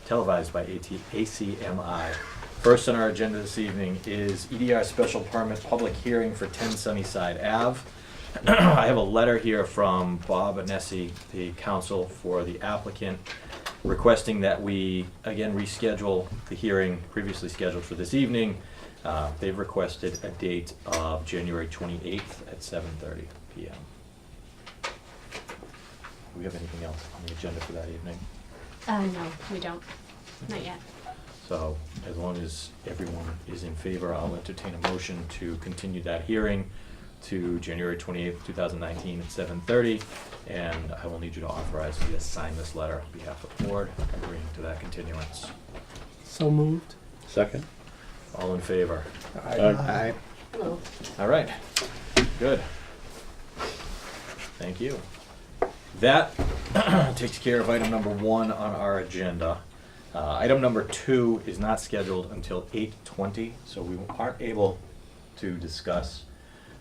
televised by ACMi. First on our agenda this evening is EDR special permit public hearing for 10 Sunnyside Ave. I have a letter here from Bob Anesi, the counsel for the applicant, requesting that we again reschedule the hearing previously scheduled for this evening. They've requested a date of January 28th at 7:30 p.m. Do we have anything else on the agenda for that evening? No, we don't. Not yet. So as long as everyone is in favor, I'll entertain a motion to continue that hearing to January 28th, 2019 at 7:30. And I will need you to authorize me to sign this letter on behalf of the board agreeing to that continuance. So moved. Second. All in favor? Aye. Hello. All right, good. Thank you. That takes care of item number 1 on our agenda. Item number 2 is not scheduled until 8:20, so we aren't able to discuss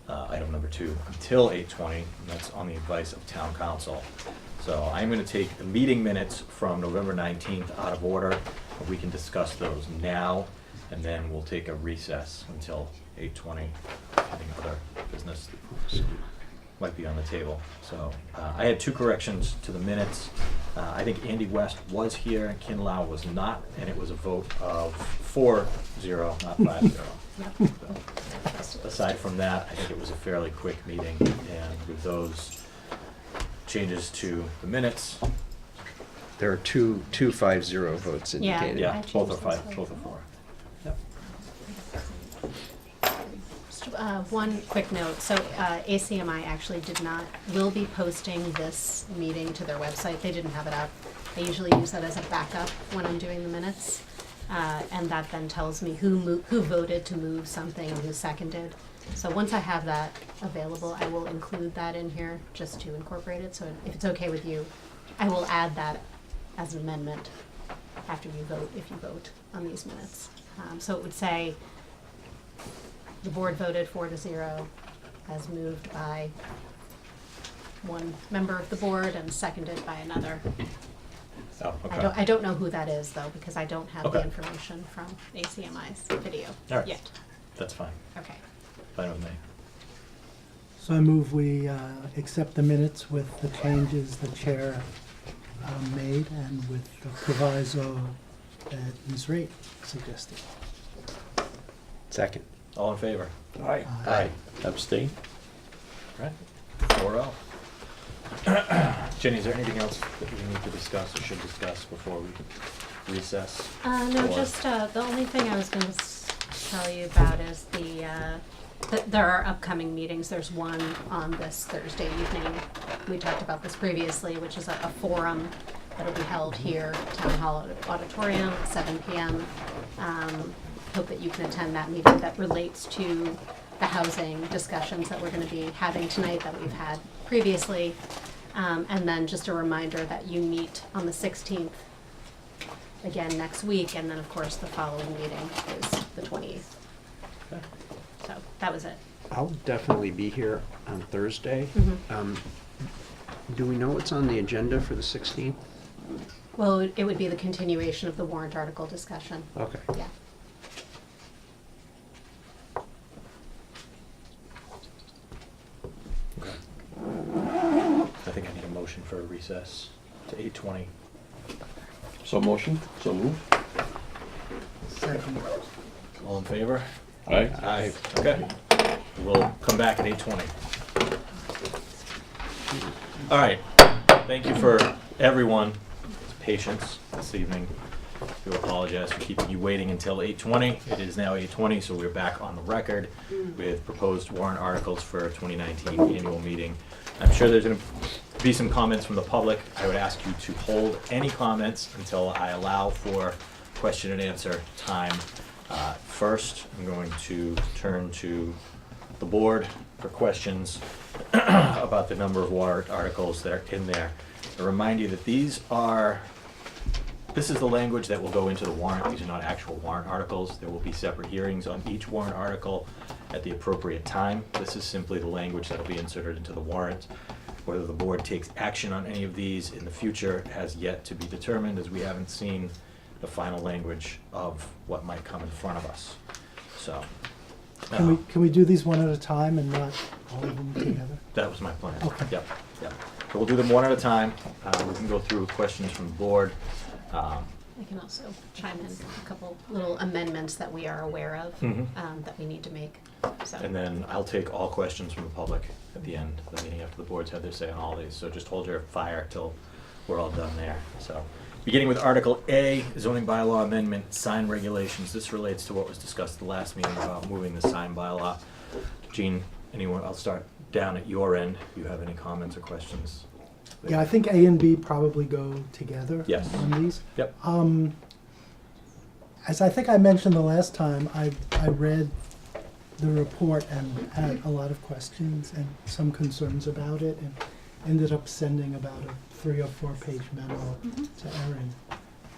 item number 2 until 8:20, and that's on the advice of town council. So I'm going to take the meeting minutes from November 19th out of order. We can discuss those now, and then we'll take a recess until 8:20, having other business that might be on the table. So I had 2 corrections to the minutes. I think Andy West was here and Kin Lau was not, and it was a vote of 4-0, not 5-0. Yep. So, aside from that, I think it was a fairly quick meeting, and with those changes to the minutes, There are two 5-0 votes indicated. I yeah, changed both are those 5, votes. both are 4. Yep. Just, one quick note. So ACMi actually will be posting this meeting to their website. They didn't have it up. I usually use that as a backup when I'm doing the minutes. And that then tells me who voted to move something and who seconded. So once I have that available, I will include that in here just to incorporate it. So if it's okay with you, I will add that as an amendment after you vote, if you vote on these minutes. So it would say, the board voted 4-0 as moved by one member of the board and seconded by another. Oh, okay. I don't know who that is though, because I don't have the Okay. information from ACMi's video All right. yet. That's fine. Okay. Fine with me. So I move we accept the minutes with the changes the chair made and with the proviso that Ms. Raitt suggested. Second. All in favor? Aye. Aye. Abstain? Right. 4-0. Jenny, is there anything else that we need to discuss or should discuss before we recess? No, Or- just the only thing I was going to tell you about is there are upcoming meetings. There's one on this Thursday evening. We talked about this previously, which is a forum that'll be held here, Town Hall Auditorium, 7 p.m. Hope that you can attend that meeting. That relates to the housing discussions that we're going to be having tonight that we've had previously. And then just a reminder that you meet on the 16th again next week, and then of course the following meeting is the 28th. Okay. So that was it. I'll definitely be here on Thursday. Mhm. Do we know what's on the agenda for the 16th? Well, it would be the continuation of the warrant article discussion. Okay. Yeah. Okay. I think I need a motion for a recess to 8:20. So motion, so move. Second. All in favor? Aye. Aye. Okay. We'll come back at 8:20. All right. Thank you for everyone's patience this evening. I do apologize for keeping you waiting until 8:20. It is now 8:20, so we're back on the record with proposed warrant articles for 2019 annual meeting. I'm sure there's going to be some comments from the public. I would ask you to hold any comments until I allow for question and answer time. First, I'm going to turn to the board for questions about the number of warrant articles that are in there. I remind you that this is the language that will go into the warrant. These are not actual warrant articles. There will be separate hearings on each warrant article at the appropriate time. This is simply the language that will be inserted into the warrant. Whether the board takes action on any of these in the future has yet to be determined, as we haven't seen the final language of what might come in front of us. So, Can we do these one at a time and not all of them together? that was my plan. Okay. Yep, yep. So we'll do them one at a time. We can go through questions from the board. I can also chime in a couple little amendments that we are aware of, Mhm. that we need to make, so. And then I'll take all questions from the public at the end of the meeting after the board's had their say on all these. So just hold your fire till we're all done there. So, beginning with Article A, zoning bylaw amendment, sign regulations. This relates to what was discussed at the last meeting about moving the sign bylaw. Jean, anyone, I'll start down at your end. Do you have any comments or questions? Yeah, I think A and B probably go together Yes. on these. Yep. As I think I mentioned the last time, I read the report and had a lot of questions and some concerns about it, and ended up sending about a 3 or 4 page memo to Erin,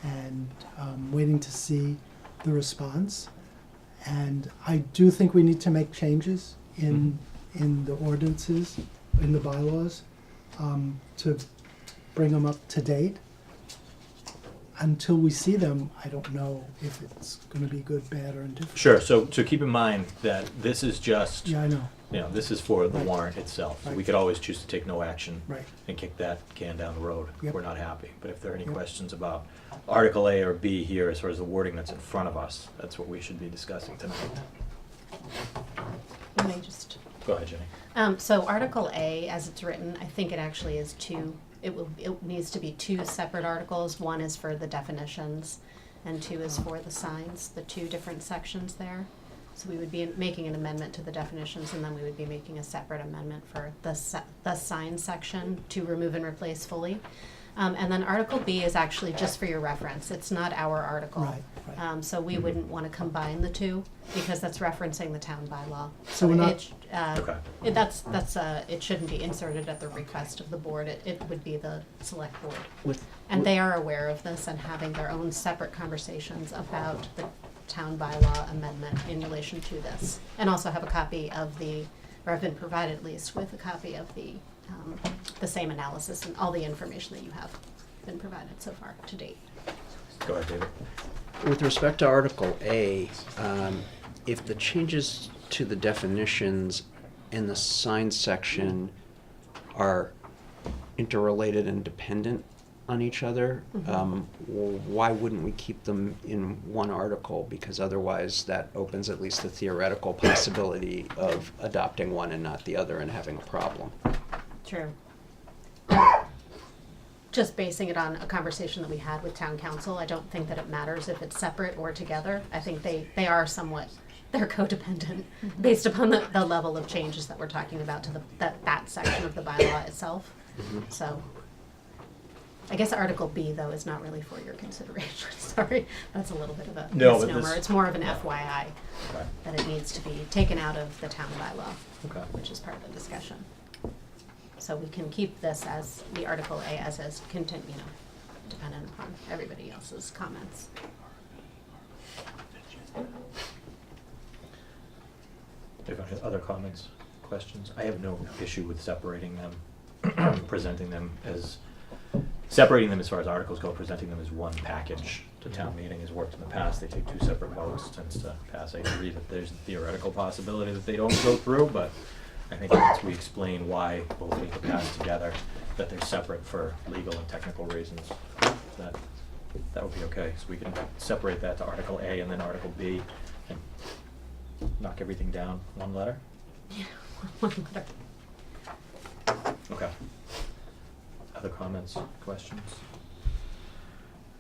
and waiting to see the response. And I do think we need to make changes in the ordinances, in the bylaws, to bring them up to date. Until we see them, I don't know if it's gonna be good, bad, or indifferent. Sure, so keep in mind that this is just, Yeah, I know, this is for the Right. warrant itself. So we Right. could always choose to take no action right. and kick that can down the road if Yep. we're not happy. But if there are any Yep. questions about Article A or B here, as far as the wording that's in front of us, that's what we should be discussing tonight. Let me just, Go ahead, Jenny. so Article A, as it's written, I think it actually is it needs to be 2 separate articles. One is for the definitions, and 2 is for the signs, the 2 different sections there. So we would be making an amendment to the definitions, and then we would be making a separate amendment for the sign section to remove and replace fully. And then Article B is actually just for your reference. It's not our article. Right, right. So we wouldn't want to combine the 2, because that's referencing the town bylaw. So we're not- Okay. It shouldn't be inserted at the request of the board. It would be the select board. With, And they are aware of this and having their own separate conversations about the town bylaw amendment in relation to this. And also have a copy of or have been provided at least with a copy of the same analysis and all the information that you have been provided so far to date. Go ahead, David. with respect to Article A, if the changes to the definitions in the sign section are interrelated and dependent on each other, why wouldn't we keep them in one article? Because otherwise that opens at least the theoretical possibility of adopting one and not the other and having a problem. True. Just basing it on a conversation that we had with town council, I don't think that it matters if it's separate or together. I think they are somewhat, they're codependent based upon the level of changes that we're talking about to that section of the bylaw itself. So, I guess Article B, though, is not really for your consideration. Sorry, that's a little bit of a No, but misnomer. this- It's more of an yeah. FYI Okay. that it needs to be taken out of the town bylaw, Okay. which is part of the discussion. So we can keep this as the Article A as is dependent upon everybody else's comments. If I have other comments, questions? I have no issue with separating them, presenting them as far as articles go, presenting them as one package to town meeting has worked in the past. They take 2 separate votes, tends to pass. I agree that there's a theoretical possibility that they don't go through, but I think once we explain why both need to pass together, that they're separate for legal and technical reasons, that would be okay. So we can separate that to Article A and then Article B and knock everything down one letter? Yeah, one letter. Okay. Other comments, questions?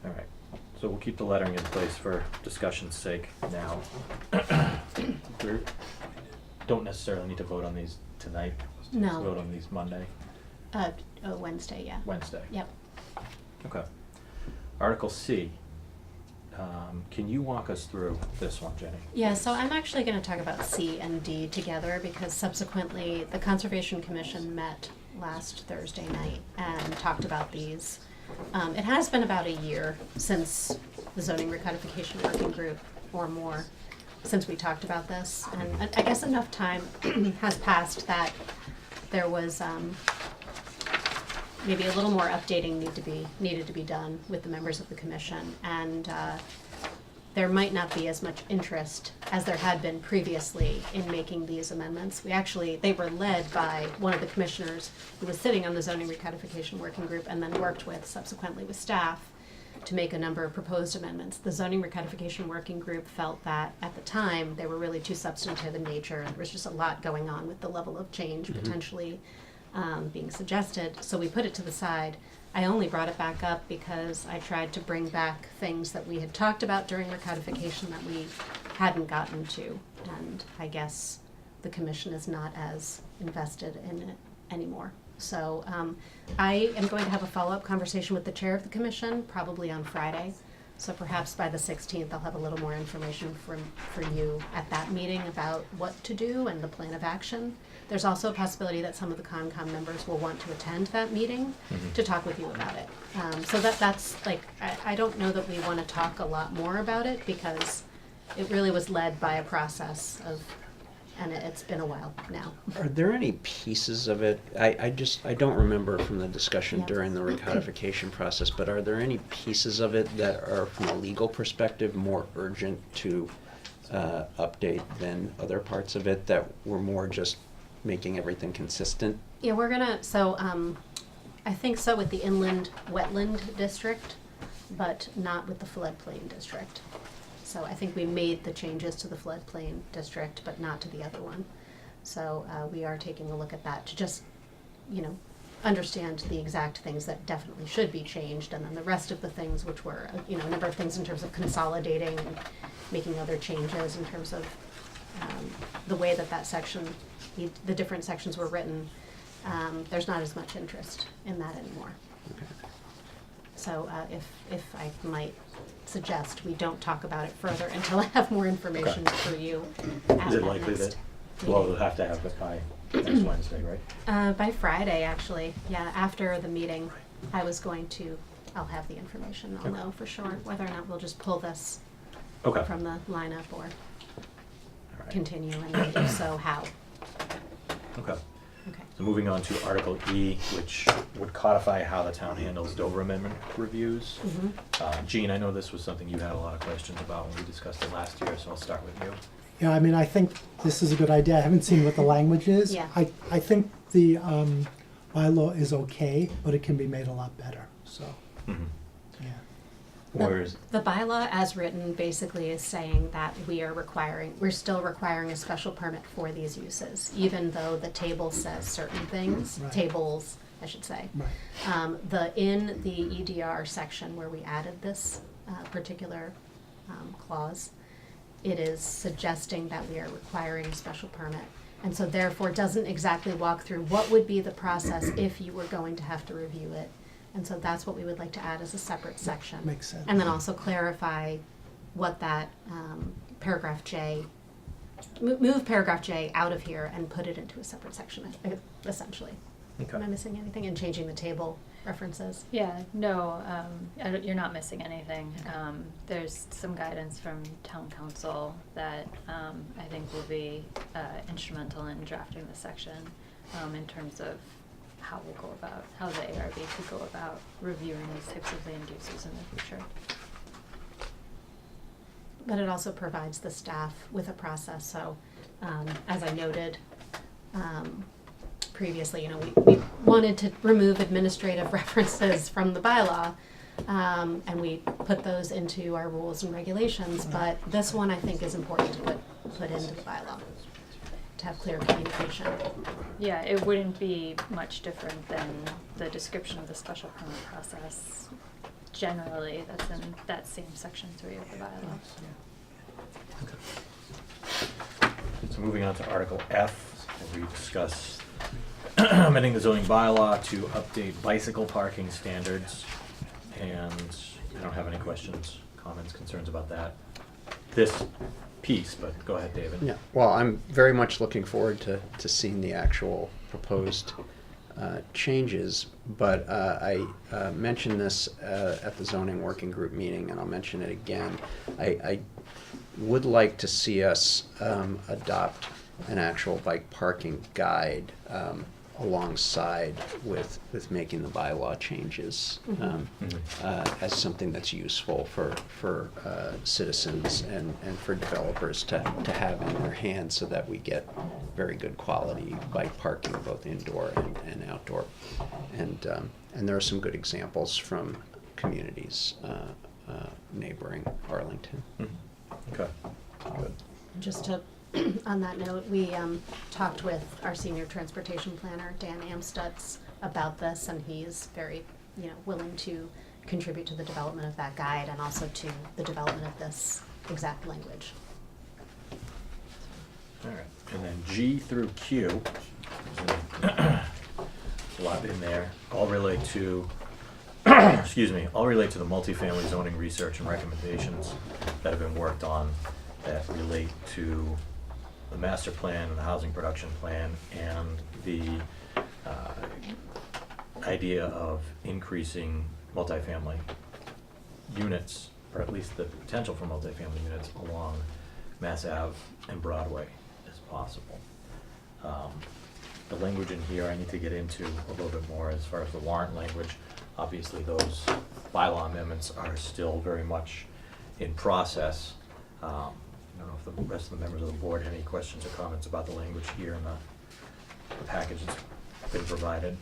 All right, so we'll keep the lettering in place for discussion's sake now. We don't necessarily need to vote on these tonight. No. Let's vote on these Monday, Wednesday, yeah. Wednesday. Yep. Okay. Article C. Can you walk us through this one, Jenny? Yeah, so I'm actually going to talk about C and D together because subsequently the Conservation Commission met last Thursday night and talked about these. It has been about a year since the zoning recodification working group or more since we talked about this, and I guess enough time has passed that there was maybe a little more updating needed to be done with the members of the commission, and there might not be as much interest as there had been previously in making these amendments. They were led by one of the commissioners who was sitting on the zoning recodification working group and then worked with, subsequently with staff, to make a number of proposed amendments. The zoning recodification working group felt that at the time they were really too substantive in nature, and there was just a lot going on with the level of change potentially being suggested. So we put it to the side. I only brought it back up because I tried to bring back things that we had talked about during recodification that we hadn't gotten to, and I guess the commission is not as invested in it anymore. So I am going to have a follow-up conversation with the chair of the commission, probably on Friday. So perhaps by the 16th, I'll have a little more information for you at that meeting about what to do and the plan of action. There's also a possibility that some of the Concom members will want to attend that meeting to talk with you about it. So that's like, I don't know that we want to talk a lot more about it because it really was led by a process of, and it's been a while now. Are there any pieces of it, I don't remember from the discussion Yeah. during the recodification process, but are there any pieces of it that are, from a legal perspective, more urgent to update than other parts of it that were more just making everything consistent? Yeah, we're gonna, so, I think so with the inland wetland district, but not with the floodplain district. So I think we made the changes to the floodplain district, but not to the other one. So, we are taking a look at that to just, understand the exact things that definitely should be changed, and then the rest of the things which were, a number of things in terms of consolidating and making other changes in terms of, the way that section, the different sections were written. There's not as much interest in that anymore. Okay. So if I might suggest we don't talk about it further until I have more information for you at Is it that likely next that, well, meeting. we'll have to have it by next Wednesday, right? By Friday, actually, yeah, after the meeting, I'll have the information. I'll Okay. know for sure whether or not we'll just pull this Okay. from the lineup or All right. continue, and if so, how. Okay. Okay. So moving on to Article E, which would codify how the town handles Dover Amendment reviews. Jean, I know this was something you had a lot of questions about when we discussed it last year, so I'll start with you. Yeah, I mean, I think this is a good idea. I haven't seen what the language is. Yeah. I think the bylaw is okay, but it can be made a lot better, so, Mhm. yeah. Whereas, The bylaw as written basically is saying that we're still requiring a special permit for these uses, even though the table says certain things, Right. tables, I should say. Right. In the EDR section where we added this particular clause, it is suggesting that we are requiring a special permit. And so therefore doesn't exactly walk through what would be the process if you were going to have to review it. And so that's what we would like to add as a separate section. Makes sense. And then also clarify what that paragraph J, move paragraph J out of here and put it into a separate section, essentially. okay. Am I missing anything in changing the table references? Yeah, no, you're not missing anything. There's some guidance from town council that I think will be instrumental in drafting the section in terms of how the ARB could go about reviewing these types of land uses in the future. But it also provides the staff with a process, so, as I noted, previously, we wanted to remove administrative references from the bylaw, and we put those into our rules and regulations, but this one I think is important to put into the bylaw, to have clear communication. Yeah, it wouldn't be much different than the description of the special permit process. Generally, that's in that same section 3 of the bylaw. So moving on to Article F, where we discuss amending the zoning bylaw to update bicycle parking standards. And I don't have any questions, comments, concerns about that. This piece, but go ahead, David. Yeah, well, I'm very much looking forward to seeing the actual proposed changes, but I mentioned this at the zoning working group meeting, and I'll mention it again. I would like to see us adopt an actual bike parking guide, alongside with making the bylaw changes, as something that's useful for citizens and for developers to have in their hands, so that we get very good quality bike parking, both indoor and outdoor. And there are some good examples from communities neighboring Arlington. Okay, good. Just to, on that note, we talked with our senior transportation planner, Dan Amstutz, about this, and he's very, willing to contribute to the development of that guide and also to the development of this exact language. All right, and then G through Q, there's a lot in there, all relate to, all relate to the multifamily zoning research and recommendations that have been worked on, that relate to the master plan and the housing production plan, and the idea of increasing multifamily units, or at least the potential for multifamily units along Mass Ave and Broadway as possible. The language in here I need to get into a little bit more as far as the warrant language. Obviously, those bylaw amendments are still very much in process. I don't know if the rest of the members of the board have any questions or comments about the language here in the package that's been provided.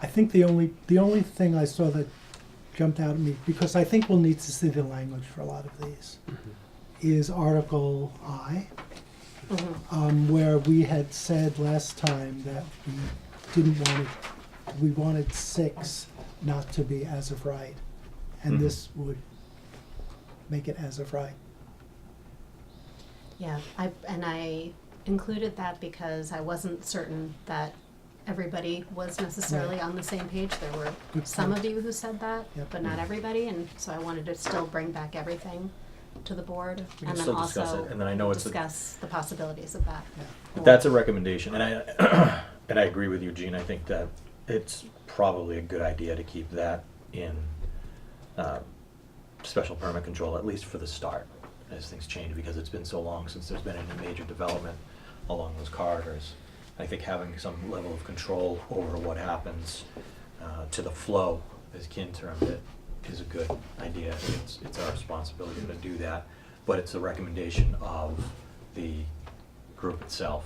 I think the only thing I saw that jumped out at me, because I think we'll need to see the language for a lot of these, is Article I, where we had said last time that we wanted 6 not to be as of right, and this would make it as of right. Yeah, I included that because I wasn't certain that everybody was necessarily on the same page. There were Good some point. of you who said that, Yep. but not everybody, and so I wanted to still bring back everything to the board, We can and then still discuss also it, and then I know it's discuss the possibilities of that. Yeah. But that's a recommendation, and I and I agree with you, Gene. I think that it's probably a good idea to keep that in special permit control, at least for the start, as things change, because it's been so long since there's been any major development along those corridors. I think having some level of control over what happens to the flow, as Ken termed it, is a good idea. It's our responsibility to do that, but it's a recommendation of the group itself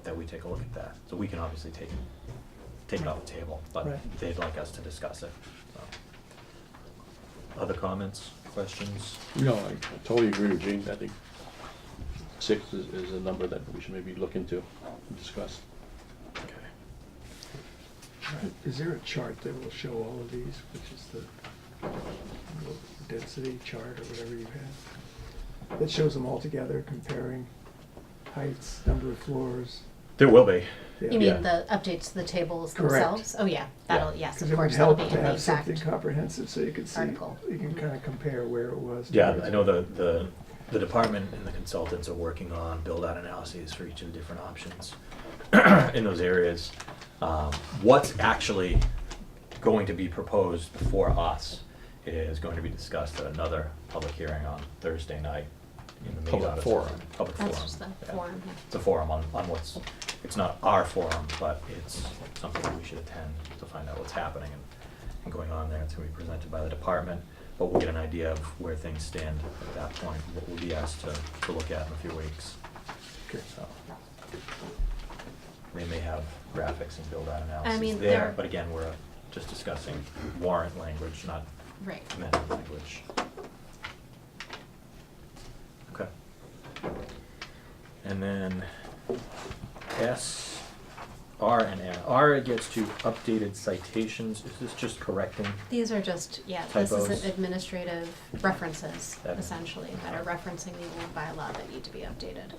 that we take a look at that. So we can obviously take it off the table, but Right. they'd like us to discuss it. So. Other comments, questions? No, I totally agree with Gene. I think 6 is a number that we should maybe look into and discuss. Okay. Is there a chart that will show all of these, which is the density chart or whatever you have? That shows them all together, comparing heights, number of floors? There will be. Yeah. You mean Yeah. the updates to the tables Correct. themselves? Oh, yeah, that'll, yes, Because of it would course, that'll be help in to the have something exact. comprehensive, so you could see, article. you can kind of compare where it was. Yeah, towards- I know the department and the consultants are working on build-out analyses for each of the different options in those areas. What's actually going to be proposed for us is going to be discussed at another public hearing on Thursday night in the main Public auditorium. forum. Public forum. That's just the yeah. forum, yeah. It's a forum on what's, it's not our forum, but it's something that we should attend to find out what's happening and going on there. It's going to be presented by the department, but we'll get an idea of where things stand at that point, what we'll be asked to look at in a few weeks. Okay. So, they may have graphics and build-out I analysis mean, there, there- but again, we're just discussing warrant language, not Right. amended language. Okay. And then S, R, and N. R gets to updated citations. Is this just correcting? These are just, this Typos. is administrative references, That- essentially, that are referencing the old bylaw that need to be updated.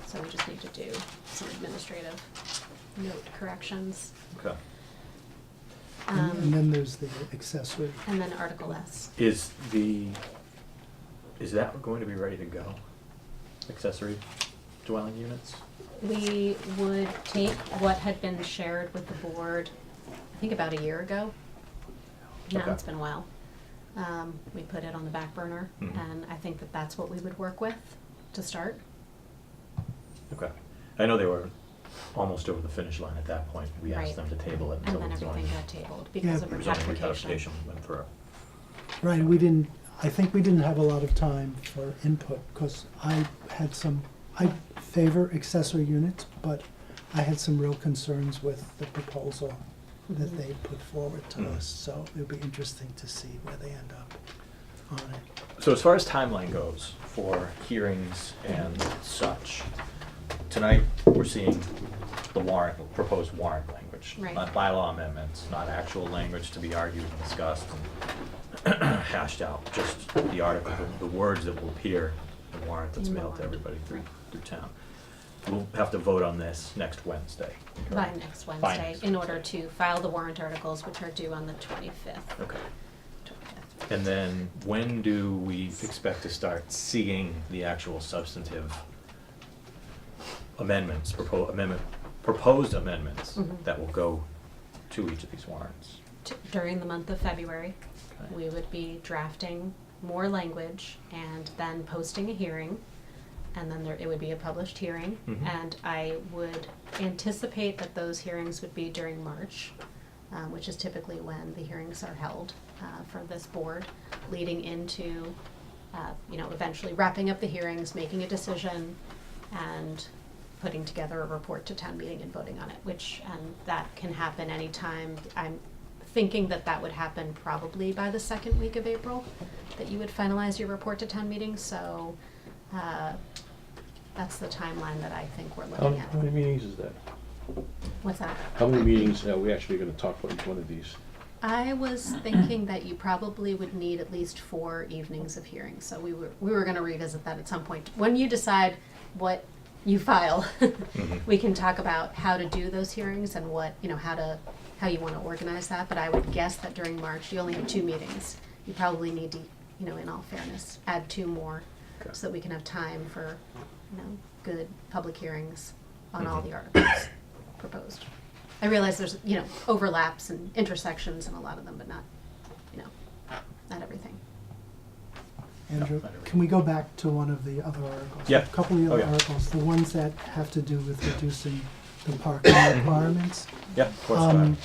So we just need to do some administrative note corrections. Okay. And then there's the accessory. And then Article S. Is that going to be ready to go? Accessory dwelling units? We would take what had been shared with the board, I think about a year ago. Now Okay. it's been a while. We put it on the back burner, Mhm. and I think that that's what we would work with to start. Okay. I know they were almost over the finish line at that point. We asked Right. them to table it And until then the everything zoning. got tabled because of Zoning recodification. recodification went through. Right, I think we didn't have a lot of time for input, because I favor accessory units, but I had some real concerns with the proposal that Mhm. they put forward to Mhm. us, so it'll be interesting to see where they end up on it. So as far as timeline goes for hearings and such, tonight we're seeing the warrant, proposed warrant language. Right. Not bylaw amendments, not actual language to be argued and discussed and hashed out, just the article, the words that will appear in the warrant that's In the mailed to warrant. everybody through town. We'll have to vote on this next Wednesday. By correct? next By Wednesday, next in order to file the warrant articles, which are due on the 25th. Okay. And then when do we expect to start seeing the actual substantive amendments, proposed amendments Mhm. that will go to each of these warrants? During the month of February, Okay. we would be drafting more language and then posting a hearing. And then it would be a published hearing. Mhm. And I would anticipate that those hearings would be during March, which is typically when the hearings are held for this board, leading into, eventually wrapping up the hearings, making a decision, and putting together a report to town meeting and voting on it, and that can happen anytime. I'm thinking that would happen probably by the second week of April, that you would finalize your report to town meeting, so that's the timeline that I think we're How looking at. many meetings is that? What's that? How many meetings are we actually gonna talk about each one of these? I was thinking that you probably would need at least 4 evenings of hearings, so we were gonna revisit that at some point. When you decide what you file, Mhm. we can talk about how to do those hearings and what, how you wanna organize that, but I would guess that during March, you only have 2 meetings. You probably need to, in all fairness, add 2 more, Okay. so that we can have time for, good public hearings on all Mhm. the articles proposed. I realize there's, overlaps and intersections in a lot of them, but not, not everything. Andrew, not everything. can we go back to one of the other articles? Yeah. A couple of the Oh, other yeah. articles, the ones that have to do with reducing the parking requirements. Yeah, of course. Um,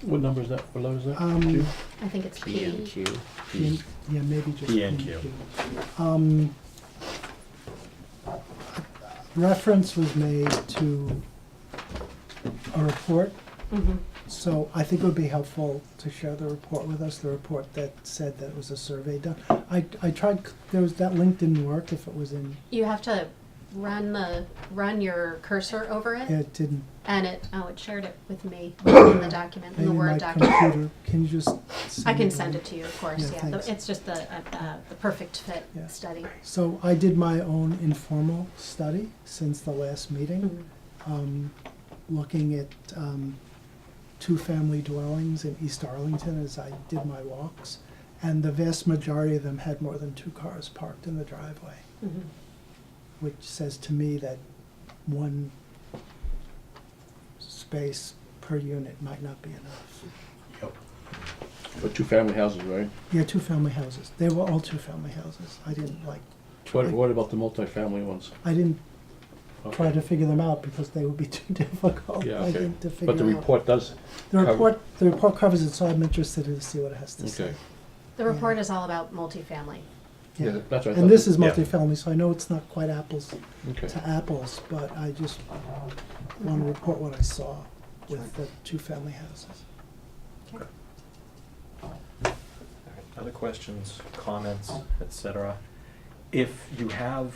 What number is that? What letter is that? Um, Two? I think it's P and P. Q. Yeah, maybe just P and P Q. Reference was made to a report, Mhm. so I think it would be helpful to share the report with us, the report that said that it was a survey done. I tried, that link didn't work if it was in, You have to run your cursor over it, it didn't, and it shared it with me in the document, in maybe the my Word document. computer, can you just send I can it send on? it to you, of course, Yeah, yeah. thanks. It's just the perfect fit Yeah. study. So I did my own informal study since the last meeting, Mhm. looking at 2-family dwellings in East Arlington as I did my walks. And the vast majority of them had more than 2 cars parked in the driveway, Mhm. which says to me that 1 space per unit might not be enough. Yep. For 2-family houses, right? Yeah, 2-family houses. They were all 2-family houses. I didn't What about the multifamily ones? I didn't try Okay. to figure them out because they would be too difficult, Yeah, I okay. think, to figure But out. the report does, The cover- report covers it, so I'm interested to see what it has to say. okay. The report is all about multifamily. Yeah, that's what I thought. And this is Yeah. multifamily, so I know it's not quite apples Okay. to apples, but I just want to report what I saw with the 2-family houses. Okay. Other questions, comments, et cetera? If you have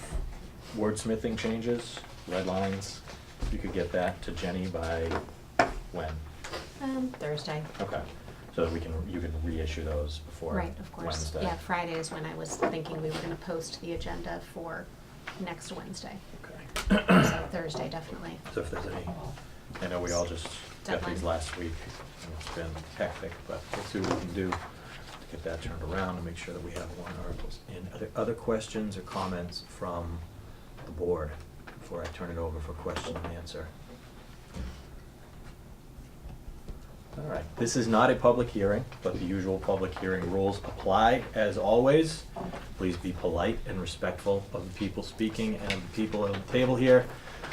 wordsmithing changes, red lines, you could get that to Jenny by when? Thursday. Okay, so that you can reissue those before Right, of course. Wednesday. Yeah, Friday is when I was thinking we were gonna post the agenda for next Wednesday. Okay. So Thursday, definitely. So if there's any, I know we all just got these Deadline. last week, and it's been hectic, but we'll see what we can do to get that turned around and make sure that we have warrant articles in. Are there other questions or comments from the board before I turn it over for question and answer? All right, this is not a public hearing, but the usual public hearing rules apply as always. Please be polite and respectful of the people speaking and of the people at the table here.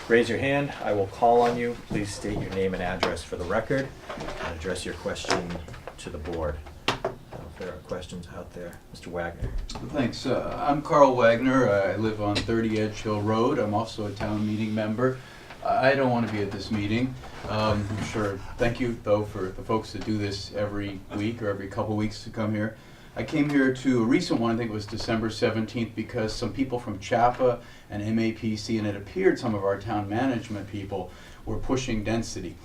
Raise your hand, I will call on you. Please state your name and address for the record and address your question to the board. If there are questions out there, Mr. Wagner. Thanks. I'm Carl Wagner. I live on 30 Edge Hill Road. I'm also a town meeting member. I don't want to be at this meeting. I'm sure. Thank you, though, for the folks that do this every week or every couple weeks to come here. I came here to a recent one, I think it was December 17th, because some people from CHAPA and MAPC, and it appeared some of our town management people, were pushing density.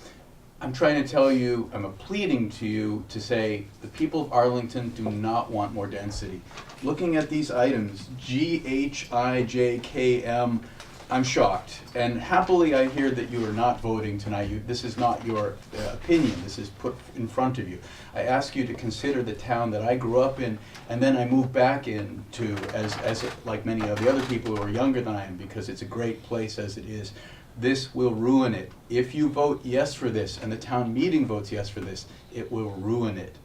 I'm trying to tell you, I'm pleading to you to say the people of Arlington do not want more density. Looking at these items, G, H, I, J, K, M, I'm shocked. And happily I hear that you are not voting tonight. This is not your opinion. This is put in front of you. I ask you to consider the town that I grew up in and then I moved back into as like many of the other people who are younger than I am, because it's a great place as it is. This will ruin it. If you vote yes for this and the town meeting votes yes for this, it will ruin it.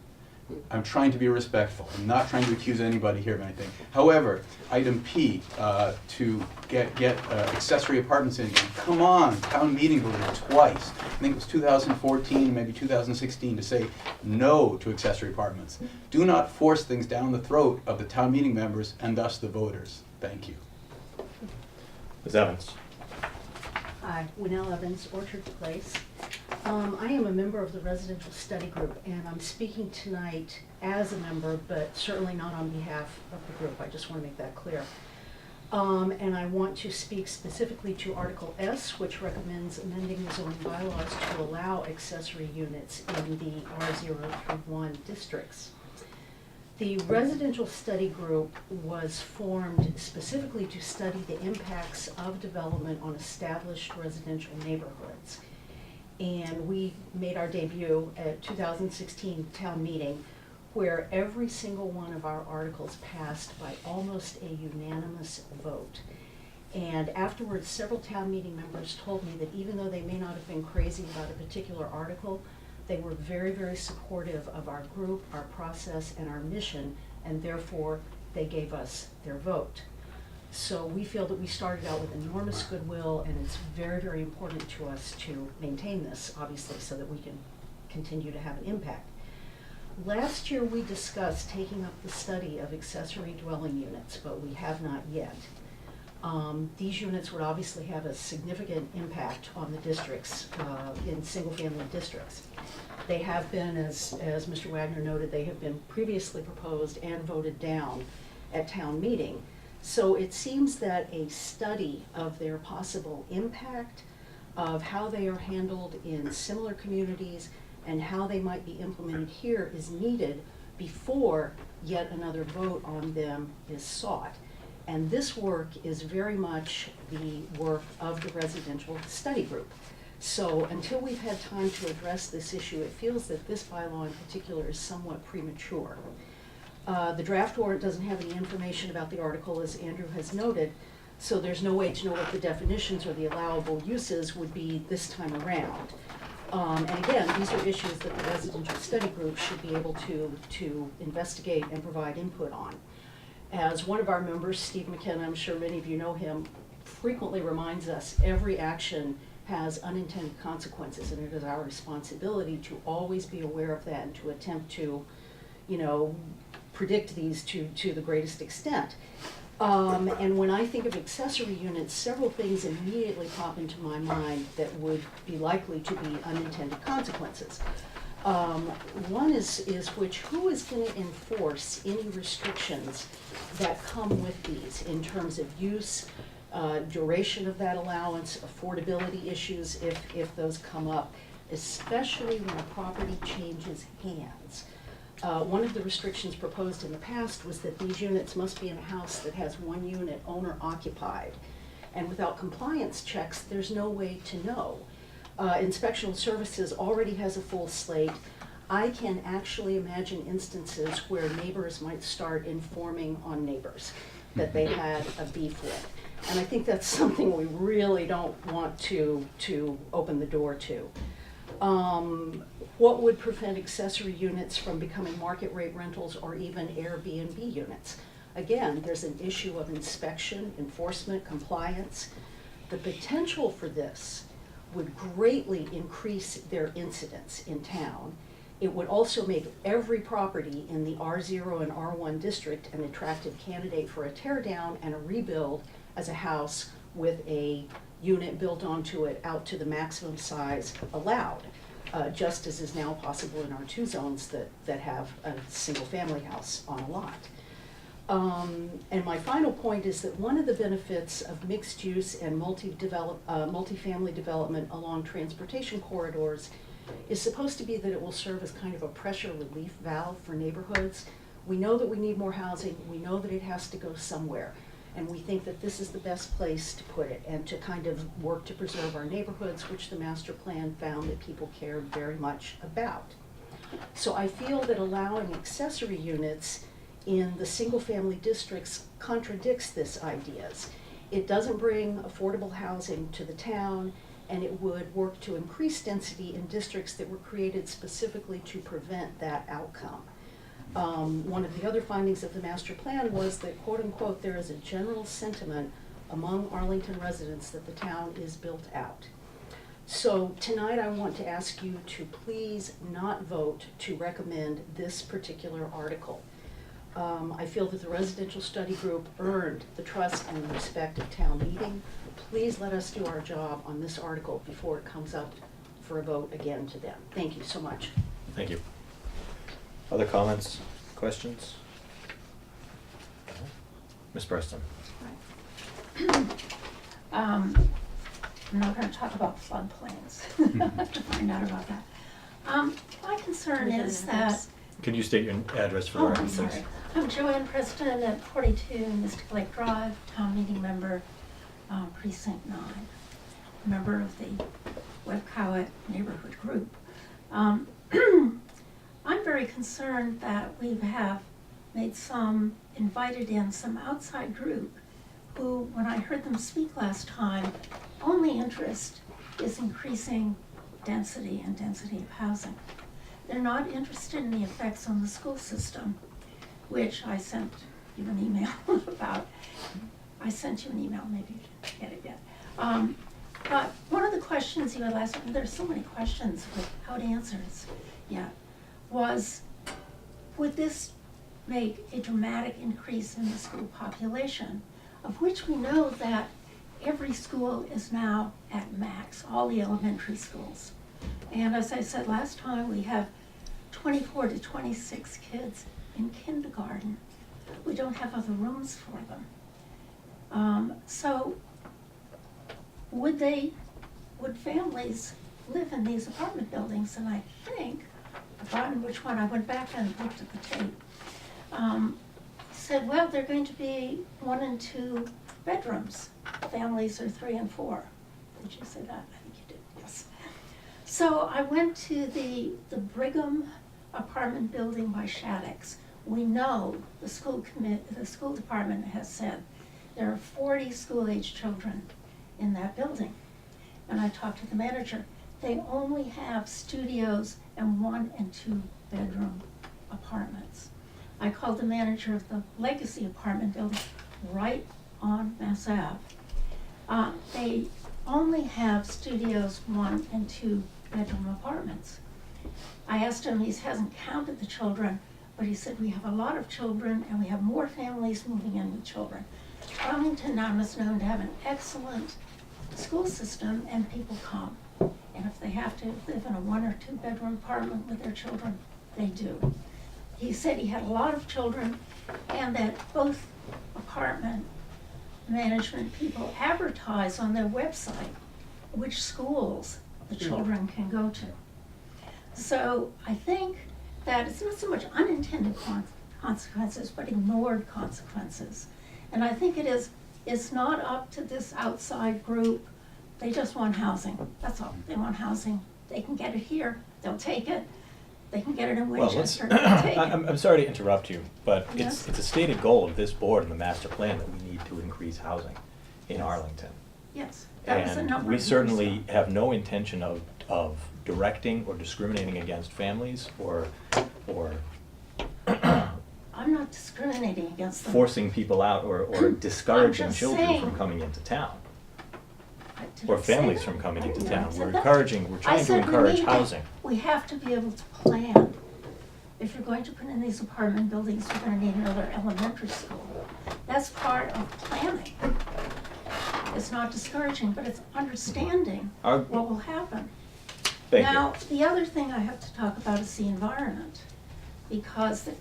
I'm trying to be respectful. I'm not trying to accuse anybody here of anything. However, item P, to get accessory apartments in, come on, town meeting voted twice. I think it was 2014, maybe 2016, to say no to accessory apartments. Do not force things down the throat of the town meeting members and thus the voters. Thank you. Ms. Evans. Hi, Winnell Evans, Orchard Place. I am a member of the residential study group, and I'm speaking tonight as a member, but certainly not on behalf of the group. I just want to make that clear. And I want to speak specifically to Article S, which recommends amending the zoning bylaws to allow accessory units in the R031 districts. The residential study group was formed specifically to study the impacts of development on established residential neighborhoods. And we made our debut at 2016 town meeting, where every single one of our articles passed by almost a unanimous vote. And afterwards, several town meeting members told me that even though they may not have been crazy about a particular article, they were very, very supportive of our group, our process, and our mission, and therefore they gave us their vote. So we feel that we started out with enormous goodwill, and it's very, very important to us to maintain this, obviously, so that we can continue to have an impact. Last year we discussed taking up the study of accessory dwelling units, but we have not yet. These units would obviously have a significant impact on the districts, in single-family districts. They have been, as Mr. Wagner noted, they have been previously proposed and voted down at town meeting. So it seems that a study of their possible impact, of how they are handled in similar communities, and how they might be implemented here is needed before yet another vote on them is sought. And this work is very much the work of the residential study group. So until we've had time to address this issue, it feels that this bylaw in particular is somewhat premature. The draft warrant doesn't have any information about the article, as Andrew has noted, so there's no way to know what the definitions or the allowable uses would be this time around. And again, these are issues that the residential study group should be able to investigate and provide input on. As one of our members, Steve McKenna, I'm sure many of you know him, frequently reminds us, every action has unintended consequences, and it is our responsibility to always be aware of that and to attempt to, predict these to the greatest extent. And when I think of accessory units, several things immediately pop into my mind that would be likely to be unintended consequences. One is who is going to enforce any restrictions that come with these in terms of use, duration of that allowance, affordability issues if those come up, especially when a property changes hands. One of the restrictions proposed in the past was that these units must be in a house that has one unit owner occupied. And without compliance checks, there's no way to know. Inspectional Services already has a full slate. I can actually imagine instances where neighbors might start informing on neighbors that they had a beef with. And I think that's something we really don't want to open the door to. What would prevent accessory units from becoming market rate rentals or even Airbnb units? Again, there's an issue of inspection, enforcement, compliance. The potential for this would greatly increase their incidence in town. It would also make every property in the R0 and R1 district an attractive candidate for a tear down and a rebuild as a house with a unit built onto it out to the maximum size allowed, just as is now possible in R2 zones that have a single family house on a lot. And my final point is that one of the benefits of mixed use and multifamily development along transportation corridors is supposed to be that it will serve as kind of a pressure relief valve for neighborhoods. We know that we need more housing, we know that it has to go somewhere, and we think that this is the best place to put it and to kind of work to preserve our neighborhoods, which the master plan found that people cared very much about. So I feel that allowing accessory units in the single-family districts contradicts this ideas. It doesn't bring affordable housing to the town, and it would work to increase density in districts that were created specifically to prevent that outcome. One of the other findings of the master plan was that, quote unquote, there is a general sentiment among Arlington residents that the town is built out. So tonight I want to ask you to please not vote to recommend this particular article. I feel that the residential study group earned the trust and the respect of town meeting. Please let us do our job on this article before it comes up for a vote again to them. Thank you so much. Thank you. Other comments, questions? Ms. Preston? I'm not going to talk about floodplains. I have to find out about that. My concern is that. Could you state your address for the Oh, record, I'm please? sorry. I'm Joanne Preston at 42 Mystic Lake Drive, town meeting member, precinct 9, member of the Webb Cowett neighborhood group. I'm very concerned that we have invited in some outside group who, when I heard them speak last time, only interest is increasing density and density of housing. They're not interested in the effects on the school system, which I sent you an email about. I sent you an email, maybe you didn't get it yet. But one of the questions you had last time, there's so many questions without answers yet, was would this make a dramatic increase in the school population, of which we know that every school is now at max, all the elementary schools. And as I said last time, we have 24 to 26 kids in kindergarten. We don't have other rooms for them. So would families live in these apartment buildings? And I think, I've forgotten which one, I went back and looked at the tape. Said, well, they're going to be 1 and 2 bedrooms. Families are 3 and 4. Did you say that? I think you did, yes. So I went to the Brigham apartment building by Shaddix. We know the school department has said there are 40 school-age children in that building. And I talked to the manager. They only have studios and 1 and 2 bedroom apartments. I called the manager of the Legacy apartment building right on Mass Ave. They only have studios, 1 and 2 bedroom apartments. I asked him, he hasn't counted the children, but he said we have a lot of children and we have more families moving in with children. Arlington now is known to have an excellent school system and people come. And if they have to live in a 1 or 2 bedroom apartment with their children, they do. He said he had a lot of children and that both apartment management people advertise on their website which schools the children can go to. So I think that it's not so much unintended consequences, but ignored consequences. And I think it's not up to this outside group. They just want housing, that's all. They want housing. They can get it here, they'll take it. They can get it in Winchester, they'll take it. I'm sorry to interrupt you, but Yes? it's a stated goal of this board and the master plan that we need to increase housing in Yes. Arlington. Yes, that was a And number we of years certainly ago. have no intention of directing or discriminating against families or I'm not discriminating against them. forcing people out or discouraging just children saying- from coming into town. Did Or I say families that? from coming I into didn't know I town. said We're that. encouraging, we're I trying to said we encourage need to- housing. We have to be able to plan. If you're going to put in these apartment buildings, you're gonna need another elementary school. That's part of planning. It's not discouraging, but it's understanding Our- what will happen. Thank Now, you. the other thing I have to talk about is the environment, because the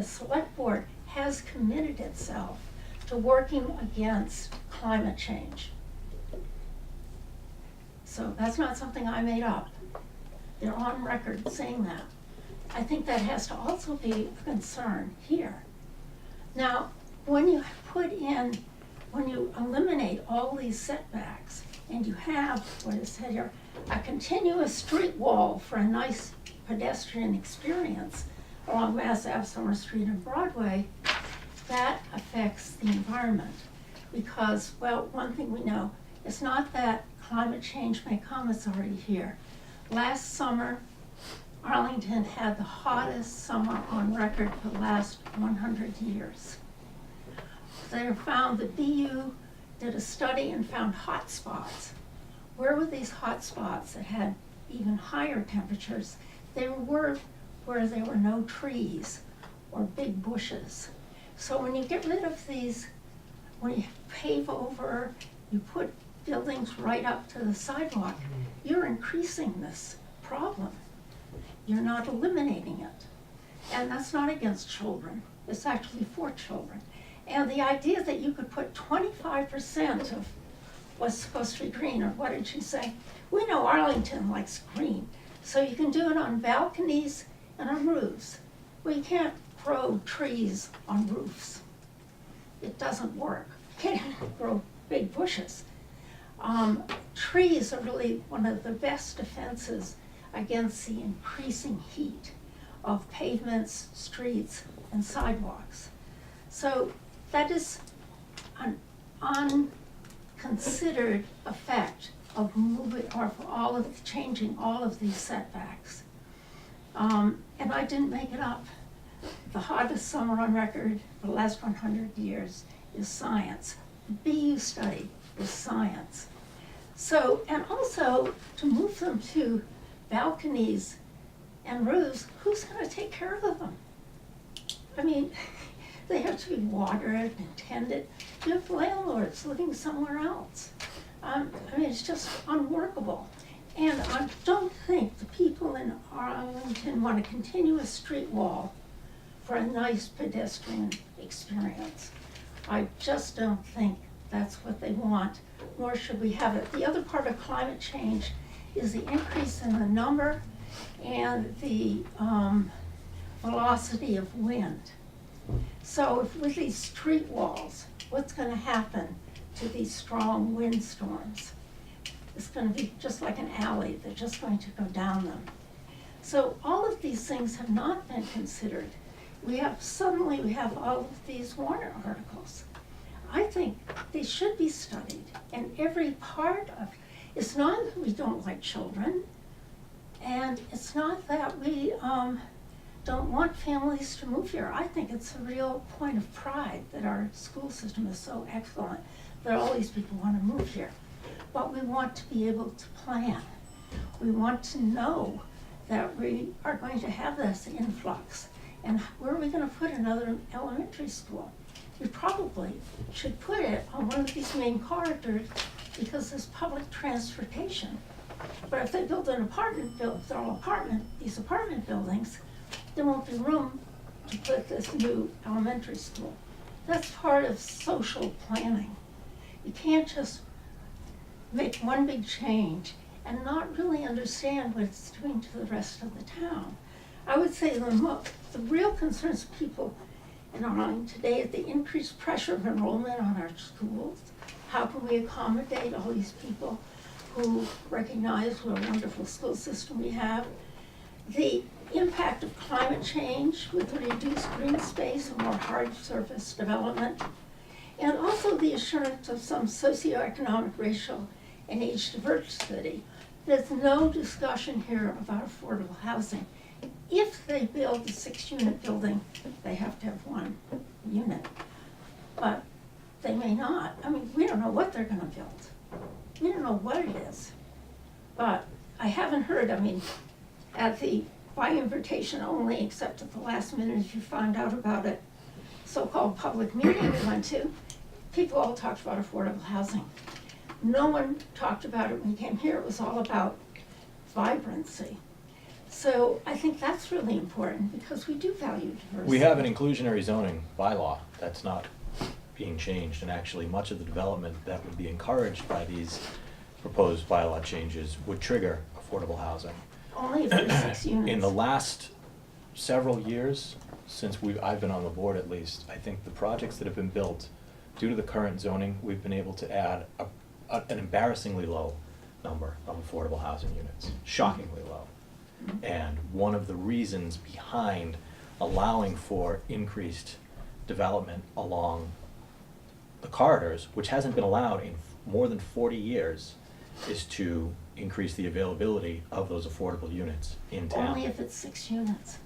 select board has committed itself to working against climate change. So that's not something I made up. They're on record saying that. I think that has to also be a concern here. Now, when you eliminate all these setbacks, and you have, what is said here, a continuous street wall for a nice pedestrian experience along Mass Ave, Summer Street, and Broadway, that affects the environment. Because, well, one thing we know, it's not that climate change may come, it's already here. Last summer, Arlington had the hottest summer on record for the last 100 years. They found, the BU did a study and found hot spots. Where were these hot spots that had even higher temperatures? They were where there were no trees or big bushes. So when you get rid of these, when you pave over, you put buildings right up to the sidewalk, you're increasing this problem. You're not eliminating it. And that's not against children, it's actually for children. And the idea that you could put 25% of what's supposed to be green, or what did she say? We know Arlington likes green, so you can do it on balconies and on roofs. Well, you can't grow trees on roofs. It doesn't work. You can't grow big bushes. Trees are really one of the best defenses against the increasing heat of pavements, streets, and sidewalks. So that is an unconsidered effect of moving, or of all of, changing all of these setbacks. And I didn't make it up. The hottest summer on record for the last 100 years is science. The BU study is science. So, and also to move them to balconies and roofs, who's gonna take care of them? I mean, they have to be watered and tended. You have landlords living somewhere else. I mean, it's just unworkable. And I don't think the people in Arlington want a continuous street wall for a nice pedestrian experience. I just don't think that's what they want, nor should we have it. The other part of climate change is the increase in the number and the velocity of wind. So if with these street walls, what's gonna happen to these strong windstorms? It's gonna be just like an alley, they're just going to go down them. So all of these things have not been considered. Suddenly we have all of these Warner articles. I think they should be studied, and every part of, it's not that we don't like children, and it's not that we don't want families to move here. I think it's a real point of pride that our school system is so excellent, that all these people want to move here. But we want to be able to plan. We want to know that we are going to have this influx. And where are we going to put another elementary school? We probably should put it on one of these main corridors because there's public transportation. But if they build an apartment, if they're all these apartment buildings, there won't be room to put this new elementary school. That's part of social planning. You can't just make one big change and not really understand what it's doing to the rest of the town. I would say the real concerns of people in Arlington today is the increased pressure of enrollment on our schools. How can we accommodate all these people who recognize what a wonderful school system we have? The impact of climate change with reduced green space and more hard surface development. and also the assurance of some socioeconomic, racial, and age diversity. There's no discussion here about affordable housing. If they build a 6-unit building, they have to have 1 unit. But they may not. I mean, we don't know what they're gonna build. We don't know what it is. But I haven't heard, I mean, at the, by invitation only, except at the last minute if you found out about it, so-called public meeting we went to, people all talked about affordable housing. No one talked about it when we came here. It was all about vibrancy. So I think that's really important because we do value diversity. We have an inclusionary zoning bylaw that's not being changed, and actually much of the development that would be encouraged by these proposed bylaw changes would trigger affordable housing. Only if there's 6 units. In the last several years, since I've been on the board at least, I think the projects that have been built, due to the current zoning, we've been able to add an embarrassingly low number of affordable housing units, shockingly low. And one of the reasons behind allowing for increased development along the corridors, which hasn't been allowed in more than 40 years, is to increase the availability of those affordable units in town. Only if it's 6 units.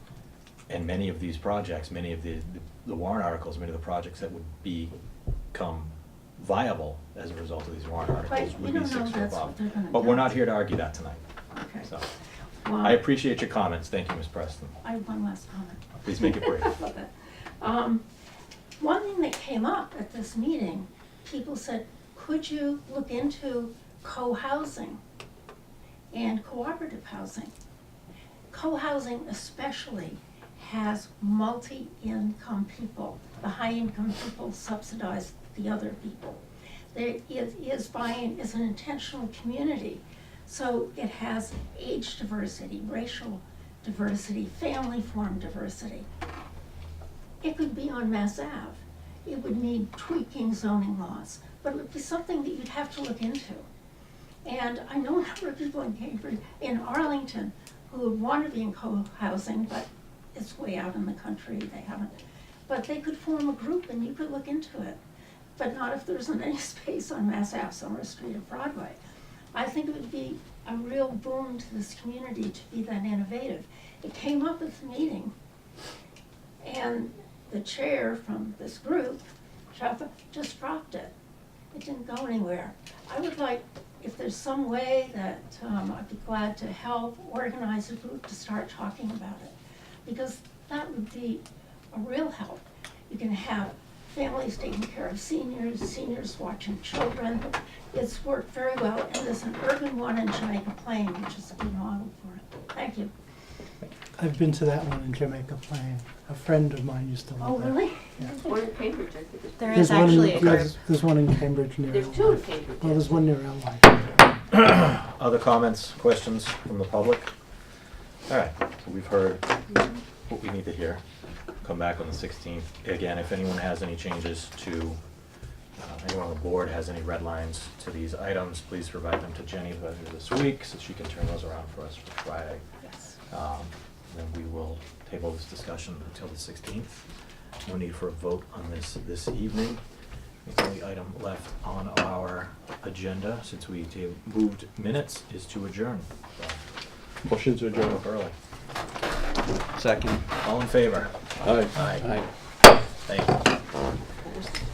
And many of these projects, many of the warrant articles, many of the projects that would become viable as a result of these warrant articles Right, we would be don't know 6 or that's above. what they're gonna But we're do. not here to argue that tonight, Okay. so. Well, I appreciate your comments, thank you, Ms. Preston. I have one last comment. Please make it brief. Love it. One thing that came up at this meeting, people said, could you look into co-housing and cooperative housing? Co-housing especially has multi-income people. The high-income people subsidize the other people. There is buying is an intentional community. So it has age diversity, racial diversity, family form diversity. It could be on Mass Ave. It would need tweaking zoning laws, but it would be something that you'd have to look into. And I know a number of people in Cambridge, in Arlington, who would want to be in co-housing, but it's way out in the country, they haven't. But they could form a group and you could look into it, but not if there isn't any space on Mass Ave, Summer Street, or Broadway. I think it would be a real boon to this community to be that innovative. It came up at the meeting, and the chair from this group, Chafa, just dropped it. It didn't go anywhere. I would like, if there's some way that I'd be glad to help organize a group to start talking about it, because that would be a real help. You can have families taking care of seniors, seniors watching children. It's worked very well, and there's an urban one in Jamaica Plain, which is a good model for it. Thank you. I've been to that one in Jamaica Plain. A friend of mine used to Oh, live there. really? Yeah. One in Cambridge, I think. It's- There There's is one in- actually a group. There's one in Cambridge near. There's 2 in LY. Cambridge. Well, there's one near LY. Other comments, questions from the public? All right, so we've heard what we need to hear. Come back on the 16th. Again, if anyone has any changes to, anyone on the board has any red lines to these items, please provide them to Jenny later this week so she can turn those around for us for Friday. Yes. Then we will table this discussion until the 16th. No need for a vote on this evening. The only item left on our agenda, since we moved minutes, is to adjourn. So, Motion to adjourn. up early. Second. All in favor? Aye. Aye. Aye. Thank you.